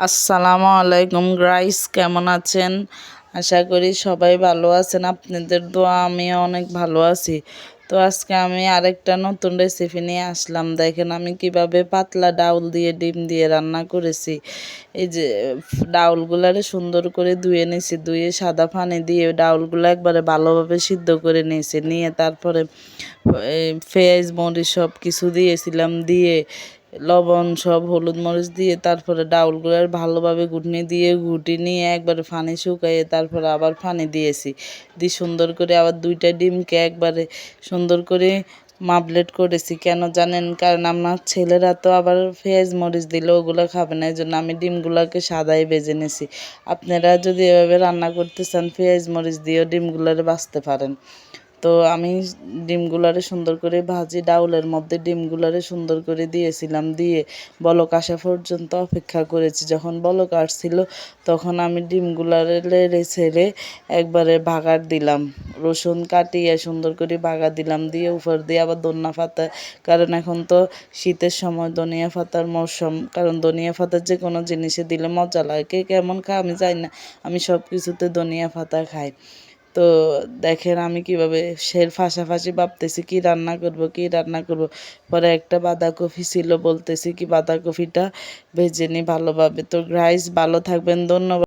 আসসালামু আলাইকুম গাইস, কেমন আছেন? আশা করি সবাই ভালো আছেন। আপনাদের দোয়া আমিও অনেক ভালো আছি। তো আজকে আমি আরেকটা নতুন রেসিপি নিয়ে আসলাম। দেখেন আমি কিভাবে পাতলা ডাউল দিয়ে ডিম দিয়ে রান্না করেছি। এই যে ডাউলগুলারে সুন্দর করে ধুয়ে নিয়েছি, ধুয়ে সাদা পানি দিয়ে ডাউলগুলো একবারে ভালোভাবে সিদ্ধ করে নিয়েছি, নিয়ে তারপরে পেঁয়াজ মরিচ সব কিছু দিয়েছিলাম, দিয়ে লবণ সব হলুদ মরিচ দিয়ে তারপরে ডাউলগুলো ভালোভাবে ঘুটনি দিয়ে ঘুটি নিয়ে একবারে পানি শুকাইয়ে তারপরে আবার পানি দিয়েছি, দিয়ে সুন্দর করে আবার দুইটা ডিমকে একবারে সুন্দর করে মাবলেট করেছি। কেন জানেন? কারণ আমার ছেলেরা তো আবার পেঁয়াজ মরিচ দিলে ওগুলো খাবে না, এই জন্য আমি ডিমগুলোকে সাদাই ভেজে নিয়েছি। আপনারা যদি এভাবে রান্না করতে চান পেঁয়াজ মরিচ দিয়েও ডিমগুলোরে বাছতে পারেন। তো আমি ডিমগুলারে সুন্দর করে ভাজি ডাউলের মধ্যে ডিমগুলারে সুন্দর করে দিয়েছিলাম, দিয়ে বলক আসা পর্যন্ত অপেক্ষা করেছি। যখন বলক আসছিল তখন আমি ডিমগুলারে লেড়ে ছেড়ে একবারে বাগার দিলাম, রসুন কাটিয়ে সুন্দর করে বাগার দিলাম, দিয়ে উপর দিয়ে আবার ধনিয়া পাতা, কারণ এখন তো শীতের সময় ধনিয়া পাতার মৌসুম, কারণ ধনিয়া পাতার যে কোনো জিনিসে দিলে মজা লাগে। কে কেমন খায় আমি জানি না, আমি সব কিছুতে ধনিয়া পাতা খাই। তো দেখেন আমি কিভাবে পাশাপাশি ভাবতেছি কি রান্না করব। পরে একটা বাঁধাকপি ছিল, বলতেছি কি বাঁধাকপিটা ভেজে নিই ভালোভাবে। তো গাইস ভালো থাকবেন, ধন্যবাদ।